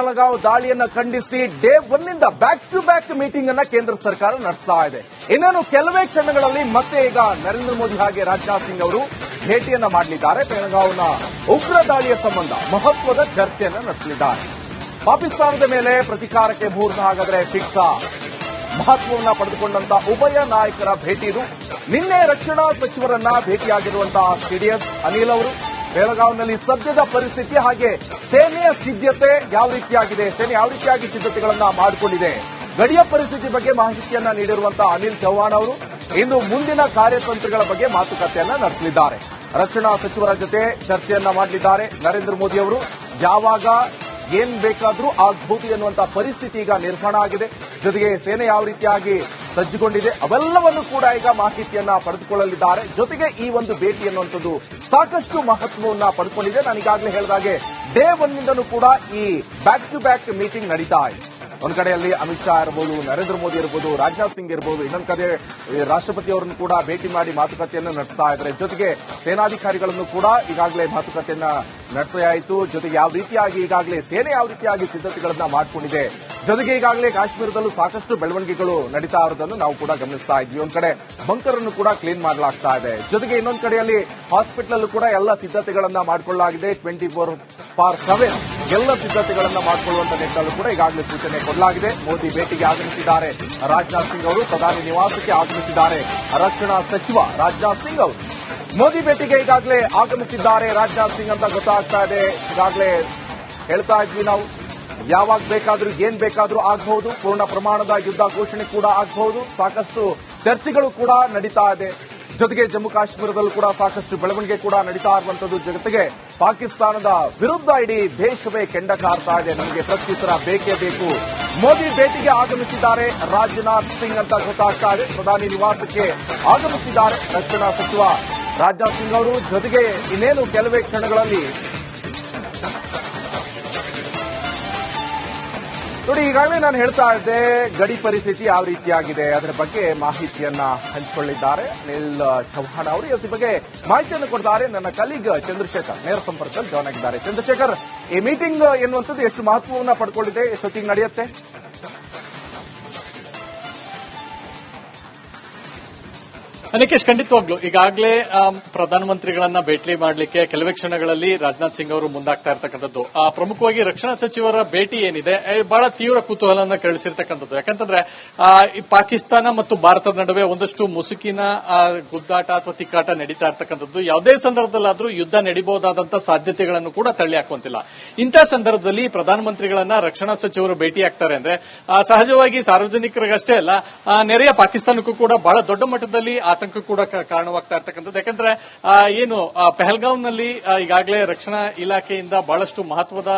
ಚಿಕ್ಕಬೆಳಗಾವಿ ದಾಳಿಯನ್ನ ಖಂಡಿಸಿ ಡೇ ಒನ್ನಿಂದ ಬ್ಯಾಕ್ ಟು ಬ್ಯಾಕ್ ಮೀಟಿಂಗ್ ಅನ್ನ ಕೇಂದ್ರ ಸರ್ಕಾರ ನಡೆಸ್ತಾ ಇದೆ. ಇನ್ನೇನು ಕೆಲವೇ ಕ್ಷಣಗಳಲ್ಲಿ ಮತ್ತೆ ಈಗ ನರೇಂದ್ರ ಮೋದಿ ಹಾಗೆ ರಾಜನಾಥ್ ಸಿಂಗ್ ಅವರು ಭೇಟಿಯನ್ನ ಮಾಡಲಿದ್ದಾರೆ. ಬೆಳಗಾವಿನ ಉಗ್ರ ದಾಳಿಯ ಸಂಬಂಧ ಮಹತ್ವದ ಚರ್ಚೆಯನ್ನ ನಡೆಸಲಿದ್ದಾರೆ. ಪಾಕಿಸ್ತಾನದ ಮೇಲೆ ಪ್ರತೀಕಾರಕ್ಕೆ ಮುಹೂರ್ತ ಹಾಗಾದ್ರೆ ಫಿಕ್ಸಾ? ಮಹತ್ವವನ್ನ ಪಡೆದುಕೊಂಡಂತ ಉಭಯ ನಾಯಕರ ಭೇಟಿ ಇದು. ನಿನ್ನೆ ರಕ್ಷಣಾ ಸಚಿವರನ್ನ ಭೇಟಿಯಾಗಿರುವಂತಹ ಸಿಡಿಎಸ್ ಅನಿಲ್ ಅವರು ಬೆಳಗಾವಿನಲ್ಲಿ ಸದ್ಯದ ಪರಿಸ್ಥಿತಿ ಹಾಗೆ ಸೇನೆಯ ಸಿದ್ಧತೆ ಯಾವ ರೀತಿಯಾಗಿದೆ, ಸೇನೆ ಯಾವ ರೀತಿಯಾಗಿ ಸಿದ್ಧತೆಗಳನ್ನ ಮಾಡಿಕೊಂಡಿದೆ, ಗಡಿಯ ಪರಿಸ್ಥಿತಿ ಬಗ್ಗೆ ಮಾಹಿತಿಯನ್ನ ನೀಡಿರುವಂತಹ ಅನಿಲ್ ಚೌಹಾಣ್ ಅವರು ಇಂದು ಮುಂದಿನ ಕಾರ್ಯತಂತ್ರಗಳ ಬಗ್ಗೆ ಮಾತುಕತೆಯನ್ನ ನಡೆಸಲಿದ್ದಾರೆ. ರಕ್ಷಣಾ ಸಚಿವರ ಜೊತೆ ಚರ್ಚೆಯನ್ನ ಮಾಡಲಿದ್ದಾರೆ ನರೇಂದ್ರ ಮೋದಿ ಅವರು. ಯಾವಾಗ ಏನ್ ಬೇಕಾದ್ರೂ ಆಗಬಹುದು ಎನ್ನುವಂತಹ ಪರಿಸ್ಥಿತಿ ಈಗ ನಿರ್ಮಾಣ ಆಗಿದೆ. ಜೊತೆಗೆ ಸೇನೆ ಯಾವ ರೀತಿಯಾಗಿ ಸಜ್ಜುಗೊಂಡಿದೆ ಅವೆಲ್ಲವನ್ನು ಕೂಡ ಈಗ ಮಾಹಿತಿಯನ್ನ ಪಡೆದುಕೊಳ್ಳಲಿದ್ದಾರೆ. ಜೊತೆಗೆ ಈ ಒಂದು ಭೇಟಿ ಎನ್ನುವಂಥದ್ದು ಸಾಕಷ್ಟು ಮಹತ್ವವನ್ನ ಪಡೆದುಕೊಂಡಿದೆ. ನಾನು ಈಗಾಗಲೇ ಹೇಳಿದಾಗೆ ಡೇ ಒನ್ನಿಂದನೂ ಕೂಡ ಈ ಬ್ಯಾಕ್ ಟು ಬ್ಯಾಕ್ ಮೀಟಿಂಗ್ ನಡೀತಾ ಇದೆ. ಒಂದ್ ಕಡೆಯಲ್ಲಿ ಅಮಿತ್ ಶಾ ಇರಬಹುದು, ನರೇಂದ್ರ ಮೋದಿ ಇರಬಹುದು, ರಾಜನಾಥ್ ಸಿಂಗ್ ಇರಬಹುದು, ಇನ್ನೊಂದು ಕಡೆ ರಾಷ್ಟ್ರಪತಿ ಅವರನ್ನು ಕೂಡ ಭೇಟಿ ಮಾಡಿ ಮಾತುಕತೆಯನ್ನು ನಡೆಸ್ತಾ ಇದ್ದಾರೆ. ಜೊತೆಗೆ ಸೇನಾಧಿಕಾರಿಗಳನ್ನು ಕೂಡ ಈಗಾಗಲೇ ಮಾತುಕತೆಯನ್ನ ನಡೆಸಲಾಯಿತು. ಜೊತೆಗೆ ಯಾವ ರೀತಿಯಾಗಿ ಈಗಾಗಲೇ ಸೇನೆ ಯಾವ ರೀತಿಯಾಗಿ ಸಿದ್ಧತೆಗಳನ್ನ ಮಾಡಿಕೊಂಡಿದೆ, ಜೊತೆಗೆ ಈಗಾಗಲೇ ಕಾಶ್ಮೀರದಲ್ಲೂ ಸಾಕಷ್ಟು ಬೆಳವಣಿಗೆಗಳು ನಡೀತಾ ಇರೋದನ್ನು ನಾವು ಕೂಡ ಗಮನಿಸ್ತಾ ಇದ್ವಿ. ಒಂದ್ ಕಡೆ ಬಂಕರ್ ಅನ್ನು ಕೂಡ ಕ್ಲೀನ್ ಮಾಡಲಾಗ್ತಾ ಇದೆ. ಜೊತೆಗೆ ಇನ್ನೊಂದು ಕಡೆಯಲ್ಲಿ ಹಾಸ್ಪಿಟಲ್ ಕೂಡ ಎಲ್ಲ ಸಿದ್ಧತೆಗಳನ್ನ ಮಾಡಿಕೊಳ್ಳಲಾಗಿದೆ. 24/7 ಎಲ್ಲ ಸಿದ್ಧತೆಗಳನ್ನ ಮಾಡಿಕೊಳ್ಳುವಂತ ನಿಟ್ಟಿನಲ್ಲೂ ಕೂಡ ಈಗಾಗಲೇ ಸೂಚನೆ ಕೊಡಲಾಗಿದೆ. ಮೋದಿ ಭೇಟಿಗೆ ಆಗಮಿಸಿದ್ದಾರೆ ರಾಜನಾಥ್ ಸಿಂಗ್ ಅವರು, ಪ್ರಧಾನಿ ನಿವಾಸಕ್ಕೆ ಆಗಮಿಸಿದ್ದಾರೆ ರಕ್ಷಣಾ ಸಚಿವ ರಾಜನಾಥ್ ಸಿಂಗ್ ಅವರು. ಮೋದಿ ಭೇಟಿಗೆ ಈಗಾಗಲೇ ಆಗಮಿಸಿದ್ದಾರೆ ರಾಜನಾಥ್ ಸಿಂಗ್ ಅಂತ ಗೊತ್ತಾಗ್ತಾ ಇದೆ. ಈಗಾಗಲೇ ಹೇಳ್ತಾ ಇದ್ವಿ ನಾವು, ಯಾವಾಗ ಬೇಕಾದ್ರೂ ಏನ್ ಬೇಕಾದ್ರೂ ಆಗಬಹುದು, ಪೂರ್ಣ ಪ್ರಮಾಣದ ಯುದ್ಧ ಘೋಷಣೆ ಕೂಡ ಆಗಬಹುದು. ಸಾಕಷ್ಟು ಚರ್ಚೆಗಳು ಕೂಡ ನಡೀತಾ ಇದೆ. ಜೊತೆಗೆ ಜಮ್ಮು ಕಾಶ್ಮೀರದಲ್ಲೂ ಕೂಡ ಸಾಕಷ್ಟು ಬೆಳವಣಿಗೆ ಕೂಡ ನಡೀತಾ ಇರುವಂತದ್ದು. ಜೊತೆಗೆ ಪಾಕಿಸ್ತಾನದ ವಿರುದ್ಧ ಇಡೀ ದೇಶವೇ ಕೆಂಡ ಕಾರ್ತಾ ಇದೆ. ನಮಗೆ ಪ್ರತ್ಯುತ್ತರ ಬೇಕೇ ಬೇಕು. ಮೋದಿ ಭೇಟಿಗೆ ಆಗಮಿಸಿದ್ದಾರೆ ರಾಜನಾಥ್ ಸಿಂಗ್ ಅಂತ ಗೊತ್ತಾಗ್ತಾ ಇದೆ. ಪ್ರಧಾನಿ ನಿವಾಸಕ್ಕೆ ಆಗಮಿಸಿದ್ದಾರೆ ರಕ್ಷಣಾ ಸಚಿವ ರಾಜನಾಥ್ ಸಿಂಗ್ ಅವರು. ಜೊತೆಗೆ ಇನ್ನೇನು ಕೆಲವೇ ಕ್ಷಣಗಳಲ್ಲಿ ನೋಡಿ, ಈಗಾಗಲೇ ನಾನು ಹೇಳ್ತಾ ಇದ್ದೆ ಗಡಿ ಪರಿಸ್ಥಿತಿ ಯಾವ ರೀತಿಯಾಗಿದೆ ಅದರ ಬಗ್ಗೆ ಮಾಹಿತಿಯನ್ನ ಹಂಚಿಕೊಳ್ಳಿದ್ದಾರೆ ಅನಿಲ್ ಚೌಹಾಣ್ ಅವರು. ಈ ಬಗ್ಗೆ ಮಾಹಿತಿಯನ್ನು ಕೊಡ್ತಾರೆ ನನ್ನ ಕಲೀಗ್ ಚಂದ್ರಶೇಖರ್, ನೇರ ಸಂಪರ್ಕದಲ್ಲಿ ಜಾಯ್ನ್ ಆಗಿದ್ದಾರೆ. ಚಂದ್ರಶೇಖರ್, ಈ ಮೀಟಿಂಗ್ ಎನ್ನುವಂಥದ್ದು ಎಷ್ಟು ಮಹತ್ವವನ್ನ ಪಡ್ಕೊಂಡಿದೆ, ಎಷ್ಟೊತ್ತಿಗೆ ನಡೆಯುತ್ತೆ? ಅನಿಕೇಶ್, ಖಂಡಿತವಾಗ್ಲು ಈಗಾಗಲೇ ಪ್ರಧಾನಮಂತ್ರಿಗಳನ್ನ ಭೇಟಿ ಮಾಡಲಿಕ್ಕೆ ಕೆಲವೇ ಕ್ಷಣಗಳಲ್ಲಿ ರಾಜನಾಥ್ ಸಿಂಗ್ ಅವರು ಮುಂದಾಗ್ತಾ ಇರತಕ್ಕಂಥದ್ದು. ಪ್ರಮುಖವಾಗಿ ರಕ್ಷಣಾ ಸಚಿವರ ಭೇಟಿ ಏನಿದೆ ಬಹಳ ತೀವ್ರ ಕುತೂಹಲನ ಕೆರಳಿಸಿರ್ತಕ್ಕಂಥದ್ದು. ಯಾಕಂತಂದ್ರೆ ಈ ಪಾಕಿಸ್ತಾನ ಮತ್ತು ಭಾರತದ ನಡುವೆ ಒಂದಷ್ಟು ಮುಸುಕಿನ ಗುದ್ದಾಟ ಅಥವಾ ತಿಕ್ಕಾಟ ನಡೀತಾ ಇರತಕ್ಕಂಥದ್ದು. ಯಾವುದೇ ಸಂದರ್ಭದಲ್ಲಾದ್ರೂ ಯುದ್ಧ ನಡೀಬಹುದಾದಂತಹ ಸಾಧ್ಯತೆಗಳನ್ನು ಕೂಡ ತಳ್ಳಿ ಹಾಕುವಂತಿಲ್ಲ. ಇಂತಹ ಸಂದರ್ಭದಲ್ಲಿ ಪ್ರಧಾನಮಂತ್ರಿಗಳನ್ನ ರಕ್ಷಣಾ ಸಚಿವರು ಭೇಟಿಯಾಗ್ತಾರೆ ಅಂದ್ರೆ ಸಹಜವಾಗಿ ಸಾರ್ವಜನಿಕರಿಗಷ್ಟೇ ಅಲ್ಲ, ನೆರೆಯ ಪಾಕಿಸ್ತಾನಕ್ಕೂ ಕೂಡ ಬಹಳ ದೊಡ್ಡ ಮಟ್ಟದಲ್ಲಿ ಆತಂಕ ಕೂಡ ಕಾರಣವಾಗ್ತಾ ಇರ್ತಕ್ಕಂಥದ್ದು. ಯಾಕಂದ್ರೆ ಏನು ಪಹಲ್ಗಾಂವ್ನಲ್ಲಿ ಈಗಾಗಲೇ ರಕ್ಷಣಾ ಇಲಾಖೆಯಿಂದ ಬಹಳಷ್ಟು ಮಹತ್ವದ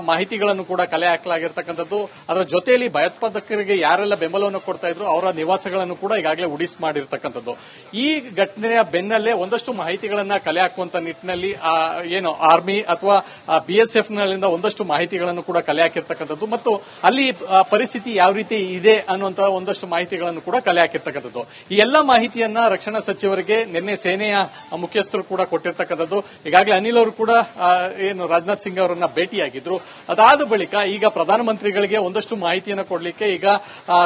ಮಾಹಿತಿಗಳನ್ನು ಕೂಡ ಕಲೆ ಹಾಕಲಾಗಿರ್ತಕ್ಕಂಥದ್ದು. ಅದರ ಜೊತೆಯಲ್ಲಿ ಭಯೋತ್ಪಾದಕರಿಗೆ ಯಾರೆಲ್ಲ ಬೆಂಬಲವನ್ನು ಕೊಡ್ತಾ ಇದ್ರು ಅವರ ನಿವಾಸಗಳನ್ನು ಕೂಡ ಈಗಾಗಲೇ ಉಡಿಸ್ ಮಾಡಿರ್ತಕ್ಕಂಥದ್ದು. ಈ ಘಟನೆಯ ಬೆನ್ನಲ್ಲೇ ಒಂದಷ್ಟು ಮಾಹಿತಿಗಳನ್ನ ಕಲೆ ಹಾಕುವಂತ ನಿಟ್ಟಿನಲ್ಲಿ ಏನು ಆರ್ಮಿ ಅಥವಾ ಬಿಎಸ್ಎಫ್ ನಲ್ಲಿಂದ ಒಂದಷ್ಟು ಮಾಹಿತಿಗಳನ್ನು ಕೂಡ ಕಲೆ ಹಾಕಿರ್ತಕ್ಕಂಥದ್ದು ಮತ್ತು ಅಲ್ಲಿ ಪರಿಸ್ಥಿತಿ ಯಾವ ರೀತಿ ಇದೆ ಅನ್ನುವಂತಹ ಒಂದಷ್ಟು ಮಾಹಿತಿಗಳನ್ನು ಕೂಡ ಕಲೆ ಹಾಕಿರ್ತಕ್ಕಂಥದ್ದು. ಈ ಎಲ್ಲ ಮಾಹಿತಿಯನ್ನ ರಕ್ಷಣಾ ಸಚಿವರಿಗೆ ನಿನ್ನೆ ಸೇನೆಯ ಮುಖ್ಯಸ್ಥರು ಕೂಡ ಕೊಟ್ಟಿರ್ತಕ್ಕಂಥದ್ದು. ಈಗಾಗಲೇ ಅನಿಲ್ ಅವರು ಕೂಡ ಏನು ರಾಜನಾಥ್ ಸಿಂಗ್ ಅವರನ್ನ ಭೇಟಿಯಾಗಿದ್ರು. ಅದಾದ ಬಳಿಕ ಈಗ ಪ್ರಧಾನಮಂತ್ರಿಗಳಿಗೆ ಒಂದಷ್ಟು ಮಾಹಿತಿಯನ್ನು ಕೊಡಲಿಕ್ಕೆ ಈಗ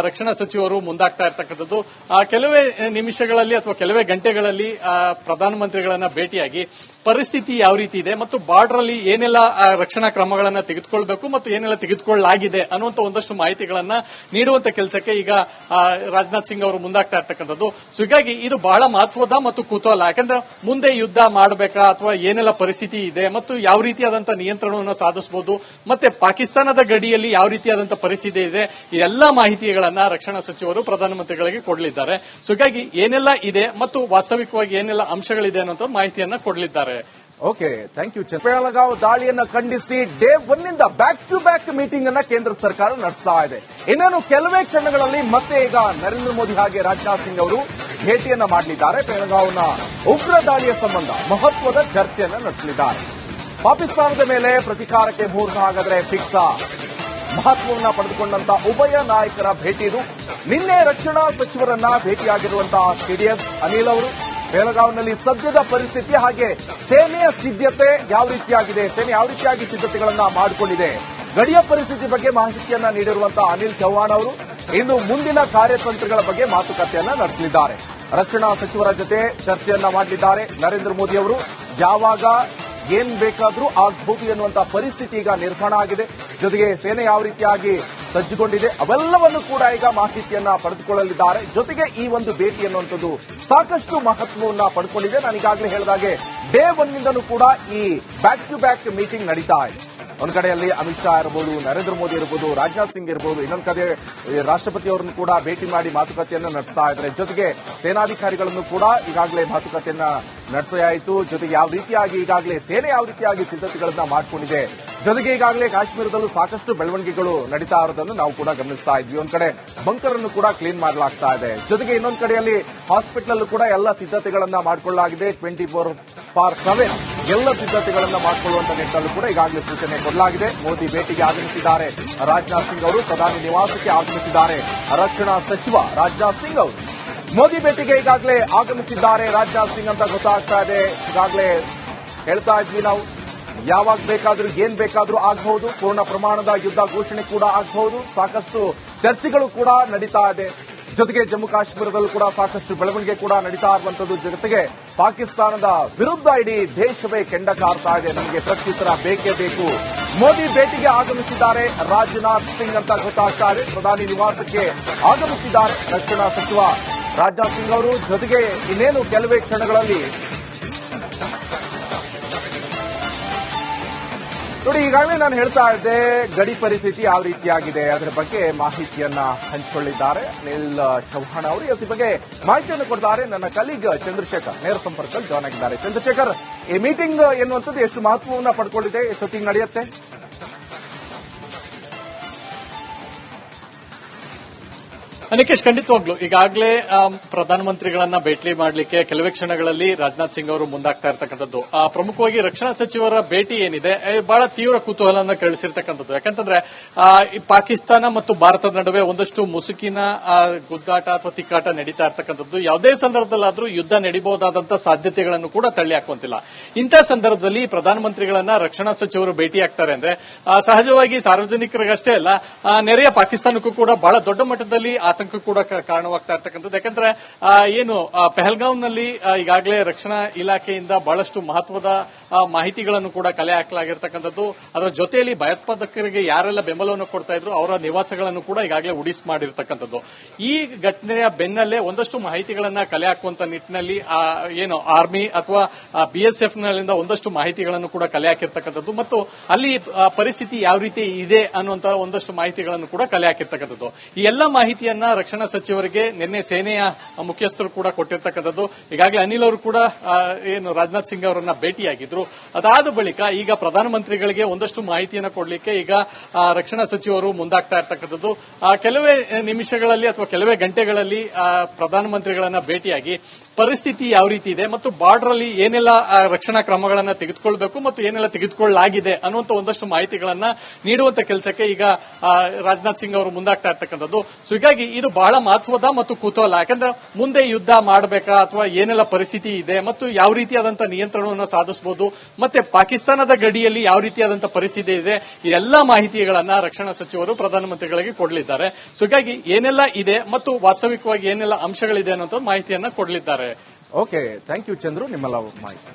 ರಕ್ಷಣಾ ಸಚಿವರು ಮುಂದಾಗ್ತಾ ಇರ್ತಕ್ಕಂಥದ್ದು. ಕೆಲವೇ ನಿಮಿಷಗಳಲ್ಲಿ ಅಥವಾ ಕೆಲವೇ ಗಂಟೆಗಳಲ್ಲಿ ಪ್ರಧಾನಮಂತ್ರಿಗಳನ್ನ ಭೇಟಿಯಾಗಿ ಪರಿಸ್ಥಿತಿ ಯಾವ ರೀತಿ ಇದೆ ಮತ್ತು ಬಾರ್ಡರ್ ಅಲ್ಲಿ ಏನೆಲ್ಲ ರಕ್ಷಣಾ ಕ್ರಮಗಳನ್ನು ತೆಗೆದುಕೊಳ್ಬೇಕು ಮತ್ತು ಏನೆಲ್ಲ ತೆಗೆದುಕೊಳ್ಳಲಾಗಿದೆ ಅನ್ನುವಂಥ ಒಂದಷ್ಟು ಮಾಹಿತಿಗಳನ್ನ ನೀಡುವಂತ ಕೆಲಸಕ್ಕೆ ಈಗ ರಾಜನಾಥ್ ಸಿಂಗ್ ಅವರು ಮುಂದಾಗ್ತಾ ಇರ್ತಕ್ಕಂಥದ್ದು. ಸೊ ಹೀಗಾಗಿ ಇದು ಬಹಳ ಮಹತ್ವದ ಮತ್ತು ಕುತೂಹಲ. ಯಾಕಂದ್ರೆ ಮುಂದೆ ಯುದ್ಧ ಮಾಡಬೇಕಾ ಅಥವಾ ಏನೆಲ್ಲ ಪರಿಸ್ಥಿತಿ ಇದೆ ಮತ್ತು ಯಾವ ರೀತಿಯಾದಂತಹ ನಿಯಂತ್ರಣವನ್ನು ಸಾಧಿಸಬಹುದು ಮತ್ತೆ ಪಾಕಿಸ್ತಾನದ ಗಡಿಯಲ್ಲಿ ಯಾವ ರೀತಿಯಾದಂತಹ ಪರಿಸ್ಥಿತಿ ಇದೆ, ಈ ಎಲ್ಲಾ ಮಾಹಿತಿಗಳನ್ನ ರಕ್ಷಣಾ ಸಚಿವರು ಪ್ರಧಾನಮಂತ್ರಿಗಳಿಗೆ ಕೊಡಲಿದ್ದಾರೆ. ಸೊ ಹೀಗಾಗಿ ಏನೆಲ್ಲ ಇದೆ ಮತ್ತು ವಾಸ್ತವಿಕವಾಗಿ ಏನೆಲ್ಲ ಅಂಶಗಳಿದೆ ಅನ್ನುವಂಥ ಮಾಹಿತಿಯನ್ನ ಕೊಡಲಿದ್ದಾರೆ. Okay, thank you. ಚಿಕ್ಕಬೆಳಗಾವಿ ದಾಳಿಯನ್ನ ಖಂಡಿಸಿ ಡೇ ಒನ್ನಿಂದ ಬ್ಯಾಕ್ ಟು ಬ್ಯಾಕ್ ಮೀಟಿಂಗ್ ಅನ್ನ ಕೇಂದ್ರ ಸರ್ಕಾರ ನಡೆಸ್ತಾ ಇದೆ. ಇನ್ನೇನು ಕೆಲವೇ ಕ್ಷಣಗಳಲ್ಲಿ ಮತ್ತೆ ಈಗ ನರೇಂದ್ರ ಮೋದಿ ಹಾಗೆ ರಾಜನಾಥ್ ಸಿಂಗ್ ಅವರು ಭೇಟಿಯನ್ನ ಮಾಡಲಿದ್ದಾರೆ. ಬೆಳಗಾವಿನ ಉಗ್ರ ದಾಳಿಯ ಸಂಬಂಧ ಮಹತ್ವದ ಚರ್ಚೆಯನ್ನ ನಡೆಸಲಿದ್ದಾರೆ. ಪಾಕಿಸ್ತಾನದ ಮೇಲೆ ಪ್ರತೀಕಾರಕ್ಕೆ ಮುಹೂರ್ತ ಹಾಗಾದ್ರೆ ಫಿಕ್ಸಾ? ಮಹತ್ವವನ್ನ ಪಡೆದುಕೊಂಡಂತ ಉಭಯ ನಾಯಕರ ಭೇಟಿ ಇದು. ನಿನ್ನೆ ರಕ್ಷಣಾ ಸಚಿವರನ್ನ ಭೇಟಿಯಾಗಿರುವಂತಹ ಸಿಡಿಎಸ್ ಅನಿಲ್ ಅವರು ಬೆಳಗಾವಿನಲ್ಲಿ ಸದ್ಯದ ಪರಿಸ್ಥಿತಿ ಹಾಗೆ ಸೇನೆಯ ಸಿದ್ಧತೆ ಯಾವ ರೀತಿಯಾಗಿದೆ, ಸೇನೆ ಯಾವ ರೀತಿಯಾಗಿ ಸಿದ್ಧತೆಗಳನ್ನ ಮಾಡಿಕೊಂಡಿದೆ, ಗಡಿಯ ಪರಿಸ್ಥಿತಿ ಬಗ್ಗೆ ಮಾಹಿತಿಯನ್ನ ನೀಡಿರುವಂತಹ ಅನಿಲ್ ಚೌಹಾಣ್ ಅವರು ಇಂದು ಮುಂದಿನ ಕಾರ್ಯತಂತ್ರಗಳ ಬಗ್ಗೆ ಮಾತುಕತೆಯನ್ನ ನಡೆಸಲಿದ್ದಾರೆ. ರಕ್ಷಣಾ ಸಚಿವರ ಜೊತೆ ಚರ್ಚೆಯನ್ನ ಮಾಡಲಿದ್ದಾರೆ ನರೇಂದ್ರ ಮೋದಿ ಅವರು. ಯಾವಾಗ ಏನ್ ಬೇಕಾದ್ರೂ ಆಗಬಹುದು ಎನ್ನುವಂತಹ ಪರಿಸ್ಥಿತಿ ಈಗ ನಿರ್ಮಾಣ ಆಗಿದೆ. ಜೊತೆಗೆ ಸೇನೆ ಯಾವ ರೀತಿಯಾಗಿ ಸಜ್ಜುಗೊಂಡಿದೆ ಅವೆಲ್ಲವನ್ನು ಕೂಡ ಈಗ ಮಾಹಿತಿಯನ್ನ ಪಡೆದುಕೊಳ್ಳಲಿದ್ದಾರೆ. ಜೊತೆಗೆ ಈ ಒಂದು ಭೇಟಿ ಎನ್ನುವಂಥದ್ದು ಸಾಕಷ್ಟು ಮಹತ್ವವನ್ನ ಪಡ್ಕೊಂಡಿದೆ. ನಾನು ಈಗಾಗಲೇ ಹೇಳಿದಾಗೆ ಡೇ 1 ನಿಂದನೂ ಕೂಡ ಈ ಬ್ಯಾಕ್ ಟು ಬ್ಯಾಕ್ ಮೀಟಿಂಗ್ ನಡೀತಾ ಇದೆ. ಒಂದ್ ಕಡೆಯಲ್ಲಿ ಅಮಿತ್ ಶಾ ಇರಬಹುದು, ನರೇಂದ್ರ ಮೋದಿ ಇರಬಹುದು, ರಾಜನಾಥ್ ಸಿಂಗ್ ಇರಬಹುದು, ಇನ್ನೊಂದ್ ಕಡೆ ರಾಷ್ಟ್ರಪತಿ ಅವರನ್ನು ಕೂಡ ಭೇಟಿ ಮಾಡಿ ಮಾತುಕತೆಯನ್ನು ನಡೆಸ್ತಾ ಇದ್ದಾರೆ. ಜೊತೆಗೆ ಸೇನಾಧಿಕಾರಿಗಳನ್ನು ಕೂಡ ಈಗಾಗಲೇ ಮಾತುಕತೆಯನ್ನ ನಡೆಸಲಾಯಿತು. ಜೊತೆಗೆ ಯಾವ ರೀತಿಯಾಗಿ ಈಗಾಗಲೇ ಸೇನೆ ಯಾವ ರೀತಿಯಾಗಿ ಸಿದ್ಧತೆಗಳನ್ನ ಮಾಡಿಕೊಂಡಿದೆ. ಜೊತೆಗೆ ಈಗಾಗಲೇ ಕಾಶ್ಮೀರದಲ್ಲೂ ಸಾಕಷ್ಟು ಬೆಳವಣಿಗೆಗಳು ನಡೀತಾ ಇರೋದನ್ನು ನಾವು ಕೂಡ ಗಮನಿಸ್ತಾ ಇದ್ವಿ. ಒಂದ್ ಕಡೆ ಬಂಕರ್ ಅನ್ನು ಕೂಡ ಕ್ಲೀನ್ ಮಾಡಲಾಗ್ತಾ ಇದೆ. ಜೊತೆಗೆ ಇನ್ನೊಂದ್ ಕಡೆಯಲ್ಲಿ ಹಾಸ್ಪಿಟಲ್ ಕೂಡ ಎಲ್ಲ ಸಿದ್ಧತೆಗಳನ್ನ ಮಾಡಿಕೊಳ್ಳಲಾಗಿದೆ. 24/7 ಎಲ್ಲ ಸಿದ್ಧತೆಗಳನ್ನ ಮಾಡಿಕೊಳ್ಳುವಂತ ನಿಟ್ಟಿನಲ್ಲೂ ಕೂಡ ಈಗಾಗಲೇ ಸೂಚನೆ ಕೊಡಲಾಗಿದೆ. ಮೋದಿ ಭೇಟಿಗೆ ಆಗಮಿಸಿದ್ದಾರೆ ರಾಜನಾಥ್ ಸಿಂಗ್ ಅವರು. ಪ್ರಧಾನಿ ನಿವಾಸಕ್ಕೆ ಆಗಮಿಸಿದ್ದಾರೆ ರಕ್ಷಣಾ ಸಚಿವ ರಾಜನಾಥ್ ಸಿಂಗ್ ಅವರು. ಮೋದಿ ಭೇಟಿಗೆ ಈಗಾಗಲೇ ಆಗಮಿಸಿದ್ದಾರೆ ರಾಜನಾಥ್ ಸಿಂಗ್ ಅಂತ ಗೊತ್ತಾಗ್ತಾ ಇದೆ. ಈಗಾಗಲೇ ಹೇಳ್ತಾ ಇದ್ವಿ ನಾವು, ಯಾವಾಗ ಬೇಕಾದ್ರೂ ಏನ್ ಬೇಕಾದ್ರೂ ಆಗಬಹುದು. ಪೂರ್ಣ ಪ್ರಮಾಣದ ಯುದ್ಧ ಘೋಷಣೆ ಕೂಡ ಆಗಬಹುದು. ಸಾಕಷ್ಟು ಚರ್ಚೆಗಳು ಕೂಡ ನಡೀತಾ ಇದೆ. ಜೊತೆಗೆ ಜಮ್ಮು ಕಾಶ್ಮೀರದಲ್ಲೂ ಕೂಡ ಸಾಕಷ್ಟು ಬೆಳವಣಿಗೆ ಕೂಡ ನಡೀತಾ ಇರುವಂತದ್ದು. ಜೊತೆಗೆ ಪಾಕಿಸ್ತಾನದ ವಿರುದ್ಧ ಇಡೀ ದೇಶವೇ ಕೆಂಡ ಕಾರ್ತಾ ಇದೆ. ನಮಗೆ ಪ್ರತ್ಯುತ್ತರ ಬೇಕೇ ಬೇಕು. ಮೋದಿ ಭೇಟಿಗೆ ಆಗಮಿಸಿದ್ದಾರೆ ರಾಜನಾಥ್ ಸಿಂಗ್ ಅಂತ ಗೊತ್ತಾಗ್ತಾ ಇದೆ. ಪ್ರಧಾನಿ ನಿವಾಸಕ್ಕೆ ಆಗಮಿಸಿದ್ದಾರೆ ರಕ್ಷಣಾ ಸಚಿವ ರಾಜನಾಥ್ ಸಿಂಗ್ ಅವರು. ಜೊತೆಗೆ ಇನ್ನೇನು ಕೆಲವೇ ಕ್ಷಣಗಳಲ್ಲಿ ನೋಡಿ, ಈಗಾಗಲೇ ನಾನು ಹೇಳ್ತಾ ಇದ್ದೆ ಗಡಿ ಪರಿಸ್ಥಿತಿ ಯಾವ ರೀತಿಯಾಗಿದೆ ಅದರ ಬಗ್ಗೆ ಮಾಹಿತಿಯನ್ನ ಹಂಚಿಕೊಳ್ಳಿದ್ದಾರೆ ಅನಿಲ್ ಚೌಹಾಣ್ ಅವರು. ಈ ಬಗ್ಗೆ ಮಾಹಿತಿಯನ್ನು ಕೊಡ್ತಾರೆ ನನ್ನ ಕಲೀಗ್ ಚಂದ್ರಶೇಖರ್ ನೇರ ಸಂಪರ್ಕದಲ್ಲಿ ಜಾಯ್ನ್ ಆಗಿದ್ದಾರೆ. ಚಂದ್ರಶೇಖರ್, ಈ ಮೀಟಿಂಗ್ ಎನ್ನುವಂಥದ್ದು ಎಷ್ಟು ಮಹತ್ವವನ್ನು ಪಡ್ಕೊಂಡಿದೆ, ಎಷ್ಟೊತ್ತಿಗೆ ನಡೆಯುತ್ತೆ? ಅನಿಕೇಶ್, ಖಂಡಿತವಾಗ್ಲು ಈಗಾಗಲೇ ಪ್ರಧಾನಮಂತ್ರಿಗಳನ್ನ ಭೇಟಿ ಮಾಡಲಿಕ್ಕೆ ಕೆಲವೇ ಕ್ಷಣಗಳಲ್ಲಿ ರಾಜನಾಥ್ ಸಿಂಗ್ ಅವರು ಮುಂದಾಗ್ತಾ ಇರತಕ್ಕಂಥದ್ದು. ಪ್ರಮುಖವಾಗಿ ರಕ್ಷಣಾ ಸಚಿವರ ಭೇಟಿ ಏನಿದೆ ಬಹಳ ತೀವ್ರ ಕುತೂಹಲನ ಕೆಳಿಸಿರ್ತಕ್ಕಂಥದ್ದು. ಯಾಕಂತಂದ್ರೆ ಈ ಪಾಕಿಸ್ತಾನ ಮತ್ತು ಭಾರತದ ನಡುವೆ ಒಂದಷ್ಟು ಮುಸುಕಿನ ಗುದ್ದಾಟ ಅಥವಾ ತಿಕ್ಕಾಟ ನಡೀತಾ ಇರ್ತಕ್ಕಂಥದ್ದು. ಯಾವುದೇ ಸಂದರ್ಭದಲ್ಲಾದ್ರೂ ಯುದ್ಧ ನಡೀಬಹುದಾದಂತಹ ಸಾಧ್ಯತೆಗಳನ್ನು ಕೂಡ ತಳ್ಳಿ ಹಾಕುವಂತಿಲ್ಲ. ಇಂತಹ ಸಂದರ್ಭದಲ್ಲಿ ಪ್ರಧಾನಮಂತ್ರಿಗಳನ್ನ ರಕ್ಷಣಾ ಸಚಿವರು ಭೇಟಿ ಆಗ್ತಾರೆ ಅಂದ್ರೆ ಸಹಜವಾಗಿ ಸಾರ್ವಜನಿಕರಿಗಷ್ಟೇ ಅಲ್ಲ, ನೆರೆಯ ಪಾಕಿಸ್ತಾನಕ್ಕೂ ಕೂಡ ಬಹಳ ದೊಡ್ಡ ಮಟ್ಟದಲ್ಲಿ ಆತಂಕ ಕೂಡ ಕಾರಣವಾಗ್ತಾ ಇರ್ತಕ್ಕಂಥದ್ದು. ಯಾಕಂದ್ರೆ ಏನು ಪೆಹಲ್ಗಾಂವ್ನಲ್ಲಿ ಈಗಾಗಲೇ ರಕ್ಷಣಾ ಇಲಾಖೆಯಿಂದ ಬಹಳಷ್ಟು ಮಹತ್ವದ ಮಾಹಿತಿಗಳನ್ನು ಕೂಡ ಕಲೆ ಹಾಕಲಾಗಿರ್ತಕ್ಕಂಥದ್ದು. ಅದರ ಜೊತೆಯಲ್ಲಿ ಭಯೋತ್ಪಾದಕರಿಗೆ ಯಾರೆಲ್ಲ ಬೆಂಬಲವನ್ನು ಕೊಡ್ತಾ ಇದ್ರು ಅವರ ನಿವಾಸಗಳನ್ನು ಕೂಡ ಈಗಾಗಲೇ ಉಡಿಸ್ ಮಾಡಿರ್ತಕ್ಕಂಥದ್ದು. ಈ ಘಟನೆಯ ಬೆನ್ನಲ್ಲೇ ಒಂದಷ್ಟು ಮಾಹಿತಿಗಳನ್ನ ಕಲೆ ಹಾಕುವಂತ ನಿಟ್ಟಿನಲ್ಲಿ ಏನು ಆರ್ಮಿ ಅಥವಾ ಬಿಎಸ್ಎಫ್ ನಲ್ಲಿಂದ ಒಂದಷ್ಟು ಮಾಹಿತಿಗಳನ್ನು ಕೂಡ ಕಲೆ ಹಾಕಿರ್ತಕ್ಕಂಥದ್ದು ಮತ್ತು ಅಲ್ಲಿ ಪರಿಸ್ಥಿತಿ ಯಾವ ರೀತಿ ಇದೆ ಅನ್ನುವಂತಹ ಒಂದಷ್ಟು ಮಾಹಿತಿಗಳನ್ನು ಕೂಡ ಕಲೆ ಹಾಕಿರ್ತಕ್ಕಂಥದ್ದು. ಈ ಎಲ್ಲ ಮಾಹಿತಿಯನ್ನ ರಕ್ಷಣಾ ಸಚಿವರಿಗೆ ನಿನ್ನೆ ಸೇನೆಯ ಮುಖ್ಯಸ್ಥರು ಕೂಡ ಕೊಟ್ಟಿರ್ತಕ್ಕಂಥದ್ದು. ಈಗಾಗಲೇ ಅನಿಲ್ ಅವರು ಕೂಡ ಏನು ರಾಜನಾಥ್ ಸಿಂಗ್ ಅವರನ್ನ ಭೇಟಿಯಾಗಿದ್ರು. ಅದಾದ ಬಳಿಕ ಈಗ ಪ್ರಧಾನಮಂತ್ರಿಗಳಿಗೆ ಒಂದಷ್ಟು ಮಾಹಿತಿಯನ್ನು ಕೊಡಲಿಕ್ಕೆ ಈಗ ರಕ್ಷಣಾ ಸಚಿವರು ಮುಂದಾಗ್ತಾ ಇರ್ತಕ್ಕಂಥದ್ದು. ಕೆಲವೇ ನಿಮಿಷಗಳಲ್ಲಿ ಅಥವಾ ಕೆಲವೇ ಗಂಟೆಗಳಲ್ಲಿ ಪ್ರಧಾನಮಂತ್ರಿಗಳನ್ನ ಭೇಟಿಯಾಗಿ ಪರಿಸ್ಥಿತಿ ಯಾವ ರೀತಿ ಇದೆ ಮತ್ತು ಬಾರ್ಡರ್ ಅಲ್ಲಿ ಏನೆಲ್ಲ ರಕ್ಷಣಾ ಕ್ರಮಗಳನ್ನು ತೆಗೆದುಕೊಳ್ಬೇಕು ಮತ್ತು ಏನೆಲ್ಲ ತೆಗೆದುಕೊಳ್ಳಲಾಗಿದೆ ಅನ್ನುವಂತ ಒಂದಷ್ಟು ಮಾಹಿತಿಗಳನ್ನ ನೀಡುವಂತ ಕೆಲಸಕ್ಕೆ ಈಗ ರಾಜನಾಥ್ ಸಿಂಗ್ ಅವರು ಮುಂದಾಗ್ತಾ ಇರ್ತಕ್ಕಂಥದ್ದು. ಸೊ ಹೀಗಾಗಿ ಇದು ಬಹಳ ಮಹತ್ವದ ಮತ್ತು ಕುತೂಹಲ. ಯಾಕಂದ್ರೆ ಮುಂದೆ ಯುದ್ಧ ಮಾಡಬೇಕಾ ಅಥವಾ ಏನೆಲ್ಲ ಪರಿಸ್ಥಿತಿ ಇದೆ ಮತ್ತು ಯಾವ ರೀತಿಯಾದಂತಹ ನಿಯಂತ್ರಣವನ್ನು ಸಾಧಿಸಬಹುದು ಮತ್ತೆ ಪಾಕಿಸ್ತಾನದ ಗಡಿಯಲ್ಲಿ ಯಾವ ರೀತಿಯಾದಂತಹ ಪರಿಸ್ಥಿತಿ ಇದೆ, ಈ ಎಲ್ಲಾ ಮಾಹಿತಿಗಳನ್ನ ರಕ್ಷಣಾ ಸಚಿವರು ಪ್ರಧಾನಮಂತ್ರಿಗಳಿಗೆ ಕೊಡಲಿದ್ದಾರೆ. ಸೊ ಹೀಗಾಗಿ ಏನೆಲ್ಲ ಇದೆ ಮತ್ತು ವಾಸ್ತವಿಕವಾಗಿ ಏನೆಲ್ಲ ಅಂಶಗಳಿದೆ ಅನ್ನುವಂಥ ಮಾಹಿತಿಯನ್ನ ಕೊಡಲಿದ್ದಾರೆ. ಓಕೆ, ಥ್ಯಾಂಕ್ ಯು ಚಂದ್ರು, ನಿಮ್ಮೆಲ್ಲ ಮಾಹಿತಿ.